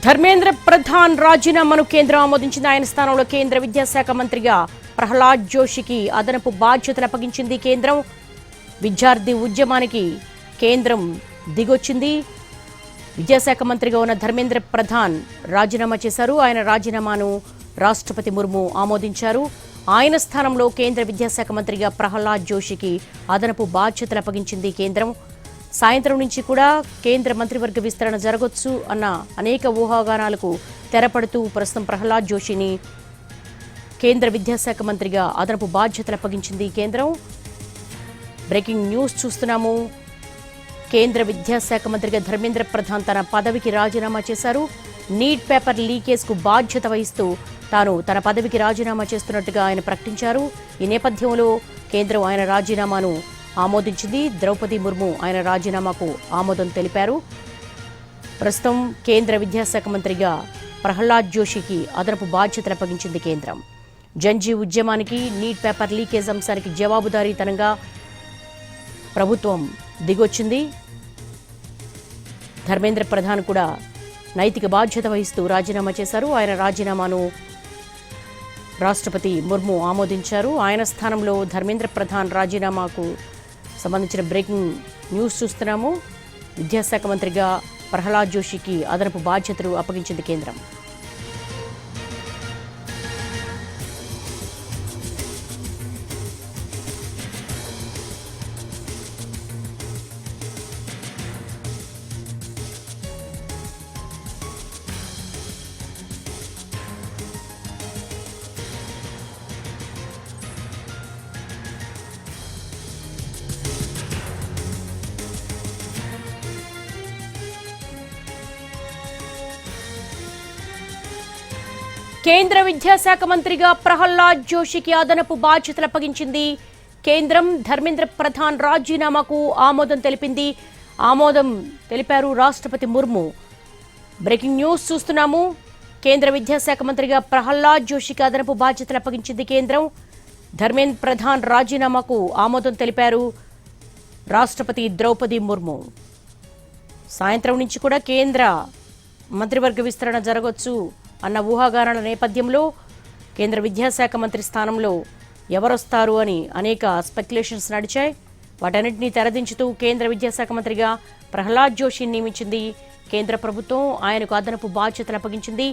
ధర్మేంద్ర ప్రధాన్ రాజీనామాను కేంద్రం ఆమోదించింది. ఆయన స్థానంలో కేంద్ర విద్యాశాఖ మంత్రిగా ప్రహ్లాద్ జోషికి అదనపు బాధ్యతలు అప్పగించింది కేంద్రం. విద్యార్థి ఉద్యమానికి కేంద్రం దిగొచ్చింది. విద్యాశాఖ మంత్రిగా ఉన్న ధర్మేంద్ర ప్రధాన్ రాజీనామా చేశారు. ఆయన రాజీనామాను రాష్ట్రపతి ముర్ము ఆమోదించారు. ఆయన స్థానంలో కేంద్ర విద్యాశాఖ మంత్రిగా ప్రహ్లాద్ జోషికి అదనపు బాధ్యతలు అప్పగించింది కేంద్రం. సాయంత్రం నుంచి కూడా కేంద్ర మంత్రివర్గ విస్తరణ జరగొచ్చు అన్న అనేక ఊహాగానాలకు తెరపడుతూ ప్రస్తుతం ప్రహ్లాద్ జోషిని కేంద్ర విద్యాశాఖ మంత్రిగా అదనపు బాధ్యతలు అప్పగించింది కేంద్రం. బ్రేకింగ్ న్యూస్ చూస్తున్నాము. కేంద్ర విద్యాశాఖ మంత్రిగా ధర్మేంద్ర ప్రధాన్ తన పదవికి రాజీనామా చేశారు. నీట్ పేపర్ లీకేజ్కు బాధ్యత వహిస్తూ తాను తన పదవికి రాజీనామా చేస్తున్నట్టుగా ఆయన ప్రకటించారు. ఈ నేపథ్యంలో కేంద్రం ఆయన రాజీనామాను ఆమోదించింది. ద్రౌపది ముర్ము ఆయన రాజీనామాకు ఆమోదం తెలిపారు. ప్రస్తుతం కేంద్ర విద్యాశాఖ మంత్రిగా ప్రహ్లాద్ జోషికి అదనపు బాధ్యతలు అప్పగించింది కేంద్రం. జంజీ ఉద్యమానికి, నీట్ పేపర్ లీకేజ్ అంశానికి జవాబుదారీతనంగా ప్రభుత్వం దిగొచ్చింది. ధర్మేంద్ర ప్రధాన్ కూడా నైతిక బాధ్యత వహిస్తూ రాజీనామా చేశారు. ఆయన రాజీనామాను రాష్ట్రపతి ముర్ము ఆమోదించారు. ఆయన స్థానంలో ధర్మేంద్ర ప్రధాన్ రాజీనామాకు సంబంధించిన బ్రేకింగ్ న్యూస్ చూస్తున్నాము. విద్యాశాఖ మంత్రిగా ప్రహ్లాద్ జోషికి అదనపు బాధ్యతలు అప్పగించింది కేంద్రం. కేంద్ర విద్యాశాఖ మంత్రిగా ప్రహ్లాద్ జోషికి అదనపు బాధ్యతలు అప్పగించింది కేంద్రం. ధర్మేంద్ర ప్రధాన్ రాజీనామాకు ఆమోదం తెలిపారు రాష్ట్రపతి ముర్ము. బ్రేకింగ్ న్యూస్ చూస్తున్నాము. కేంద్ర విద్యాశాఖ మంత్రిగా ప్రహ్లాద్ జోషికి అదనపు బాధ్యతలు అప్పగించింది కేంద్రం. ధర్మేంద్ర ప్రధాన్ రాజీనామాకు ఆమోదం తెలిపారు రాష్ట్రపతి ద్రౌపది ముర్ము. సాయంత్రం నుంచి కూడా కేంద్ర మంత్రివర్గ విస్తరణ జరగొచ్చు అన్న ఊహాగానాల నేపథ్యంలో కేంద్ర విద్యాశాఖ మంత్రి స్థానంలో ఎవరొస్తారు అని అనేక స్పెక్యులేషన్స్ నడిచాయి. వాటన్నింటినీ తెరదించుతూ కేంద్ర విద్యాశాఖ మంత్రిగా ప్రహ్లాద్ జోషిని నియమించింది కేంద్ర ప్రభుత్వం. ఆయనకు అదనపు బాధ్యతలు అప్పగించింది.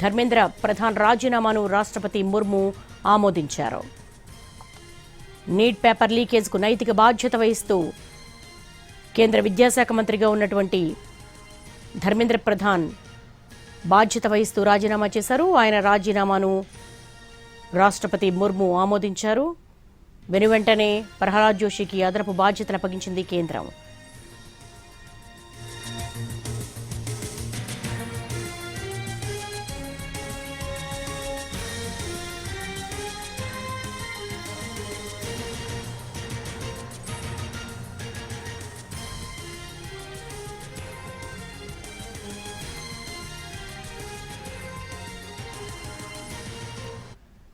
ధర్మేంద్ర ప్రధాన్ రాజీనామాను రాష్ట్రపతి ముర్ము ఆమోదించారు. నీట్ పేపర్ లీకేజ్కు నైతిక బాధ్యత వహిస్తూ కేంద్ర విద్యాశాఖ మంత్రిగా ఉన్నటువంటి ధర్మేంద్ర ప్రధాన్ బాధ్యత వహిస్తూ రాజీనామా చేశారు. ఆయన రాజీనామాను రాష్ట్రపతి ముర్ము ఆమోదించారు. వెనువెంటనే ప్రహ్లాద్ జోషికి అదనపు బాధ్యతలు అప్పగించింది కేంద్రం.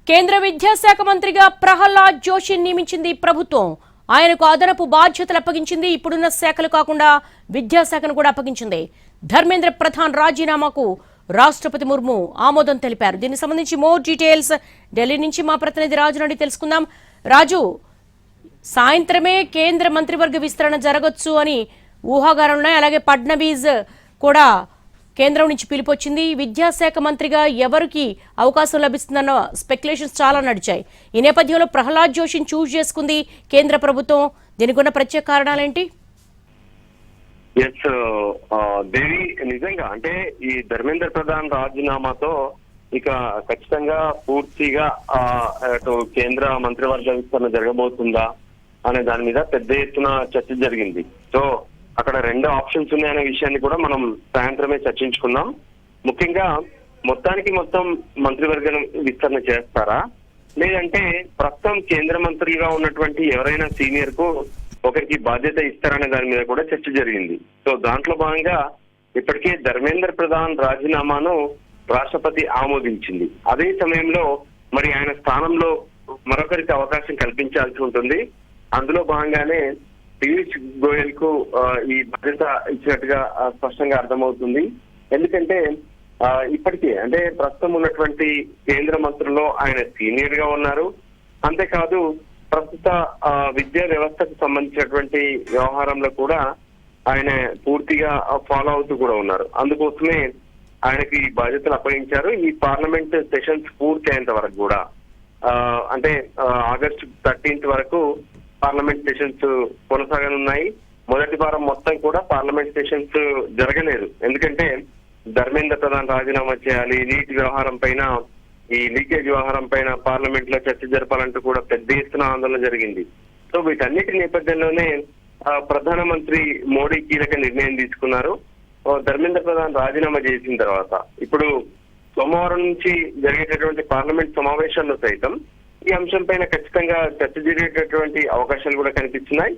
కేంద్ర విద్యాశాఖ మంత్రిగా ప్రహ్లాద్ జోషిని నియమించింది ప్రభుత్వం. ఆయనకు అదనపు బాధ్యతలు అప్పగించింది. ఇప్పుడున్న శాఖలు కాకుండా విద్యాశాఖను కూడా అప్పగించింది. ధర్మేంద్ర ప్రధాన్ రాజీనామాకు రాష్ట్రపతి ముర్ము ఆమోదం తెలిపారు. దీనికి సంబంధించి మోర్ డీటెయిల్స్ ఢిల్లీ నుంచి మా ప్రతినిధి రాజు నుండి తెలుసుకుందాం. రాజు, సాయంత్రమే కేంద్ర మంత్రివర్గ విస్తరణ జరగొచ్చు అని ఊహాగానాలున్నాయి. అలాగే ఫడ్నవీస్ కూడా కేంద్రం నుంచి పిలుపొచ్చింది. విద్యాశాఖ మంత్రిగా ఎవరికి అవకాశం లభిస్తుందన్న స్పెక్యులేషన్స్ చాలా నడిచాయి. ఈ నేపథ్యంలో ప్రహ్లాద్ జోషిని చూస్ చేసుకుంది కేంద్ర ప్రభుత్వం. దీనికి ఉన్న ప్రత్యేక కారణాలేంటి? దేవి, నిజంగా అంటే ఈ ధర్మేంద్ర ప్రధాన్ రాజీనామాతో ఇక ఖచ్చితంగా పూర్తిగా కేంద్ర మంత్రివర్గ విస్తరణ జరగబోతుందా అనే దాని మీద పెద్ద ఎత్తున చర్చ జరిగింది. సో అక్కడ రెండు ఆప్షన్స్ ఉన్నాయనే విషయాన్ని కూడా మనం సాయంత్రమే చర్చించుకున్నాం. ముఖ్యంగా మొత్తం మంత్రివర్గం విస్తరణ చేస్తారా, లేదంటే ప్రస్తుతం కేంద్ర మంత్రిగా ఉన్నటువంటి ఎవరైనా సీనియర్ కు ఒకరికి బాధ్యత ఇస్తారనే దాని మీద కూడా చర్చ జరిగింది. సో దాంట్లో భాగంగా ఇప్పటికే ధర్మేంద్ర ప్రధాన్ రాజీనామాను రాష్ట్రపతి ఆమోదించింది. అదే సమయంలో మరి ఆయన స్థానంలో మరొకరికి అవకాశం కల్పించాల్సి ఉంటుంది. అందులో భాగంగానే పీయూష్ గోయల్ కు ఈ బాధ్యత ఇచ్చినట్టుగా స్పష్టంగా అర్థమవుతుంది. ఎందుకంటే ఇప్పటికే అంటే ప్రస్తుతం ఉన్నటువంటి కేంద్ర మంత్రుల్లో ఆయన సీనియర్ గా ఉన్నారు. అంతేకాదు ప్రస్తుత విద్యా వ్యవస్థకు సంబంధించినటువంటి వ్యవహారంలో కూడా ఆయన పూర్తిగా ఫాలో అవుతూ కూడా ఉన్నారు. అందుకోసమే ఆయనకి ఈ బాధ్యతలు అప్పగించారు. ఈ పార్లమెంట్ సెషన్స్ పూర్తి అయ్యేంత వరకు కూడా అంటే ఆగస్టు 13th వరకు పార్లమెంట్ సెషన్స్ కొనసాగనున్నాయి. మొదటి వారం మొత్తం కూడా పార్లమెంట్ సెషన్స్ జరగలేదు. ఎందుకంటే ధర్మేంద్ర ప్రధాన్ రాజీనామా చేయాలి, నీటి వ్యవహారం పైన, ఈ లీకేజ్ వ్యవహారం పైన పార్లమెంట్ లో చర్చ జరపాలంటూ కూడా పెద్ద ఎత్తున ఆందోళన జరిగింది. సో వీటన్నిటి నేపథ్యంలోనే ప్రధానమంత్రి మోడీ కీలక నిర్ణయం తీసుకున్నారు. ధర్మేంద్ర ప్రధాన్ రాజీనామా చేసిన తర్వాత ఇప్పుడు సోమవారం నుంచి జరిగేటటువంటి పార్లమెంట్ సమావేశాల్లో సైతం ఈ అంశం పైన ఖచ్చితంగా చర్చ జరిగేటటువంటి అవకాశాలు కూడా కనిపిస్తున్నాయి.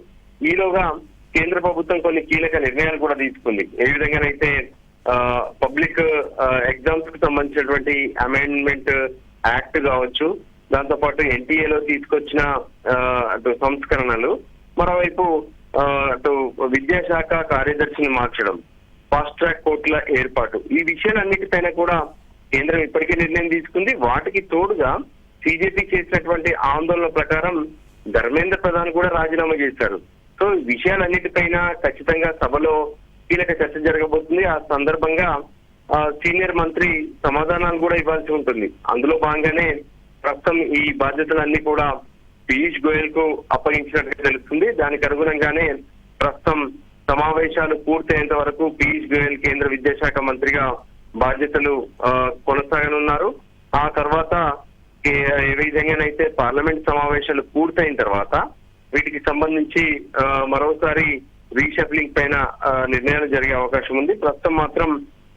ఈలోగా కేంద్ర ప్రభుత్వం కొన్ని కీలక నిర్ణయాలు కూడా తీసుకుంది. ఏ విధంగానైతే పబ్లిక్ ఎగ్జామ్స్ కు సంబంధించినటువంటి అమెండ్మెంట్ యాక్ట్ కావచ్చు, దాంతో పాటు ఎన్టీఏలో తీసుకొచ్చిన అటు సంస్కరణలు, మరోవైపు అటు విద్యాశాఖ కార్యదర్శిని మార్చడం, ఫాస్ట్ ట్రాక్ కోర్టుల ఏర్పాటు, ఈ విషయాలన్నిటిపైన కూడా కేంద్రం ఇప్పటికే నిర్ణయం తీసుకుంది. వాటికి తోడుగా సిజేపీ చేసినటువంటి ఆందోళన ప్రకారం ధర్మేంద్ర ప్రధాన్ కూడా రాజీనామా చేశారు. సో ఈ విషయాలన్నిటిపైన ఖచ్చితంగా సభలో కీలక చర్చ జరగబోతుంది. ఆ సందర్భంగా సీనియర్ మంత్రి సమాధానాలు కూడా ఇవ్వాల్సి ఉంటుంది. అందులో భాగంగానే ప్రస్తుతం ఈ బాధ్యతలన్నీ కూడా పీయూష్ గోయల్ కు అప్పగించినట్టుగా తెలుస్తుంది. దానికి అనుగుణంగానే ప్రస్తుతం సమావేశాలు పూర్తయ్యేంత వరకు పీయూష్ గోయల్ కేంద్ర విద్యాశాఖ మంత్రిగా బాధ్యతలు కొనసాగనున్నారు. ఆ తర్వాత ఏ విధంగానైతే పార్లమెంట్ సమావేశాలు పూర్తయిన తర్వాత వీటికి సంబంధించి మరోసారి రీషఫ్లింగ్ పైన నిర్ణయాలు జరిగే అవకాశం ఉంది. ప్రస్తుతం మాత్రం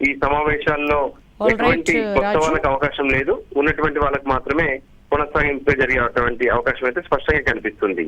ఈ సమావేశాల్లో ఎటువంటి కొత్త వాళ్ళకి అవకాశం లేదు. ఉన్నటువంటి వాళ్ళకి మాత్రమే కొనసాగింపు జరిగేటువంటి అవకాశం అయితే స్పష్టంగా కనిపిస్తుంది.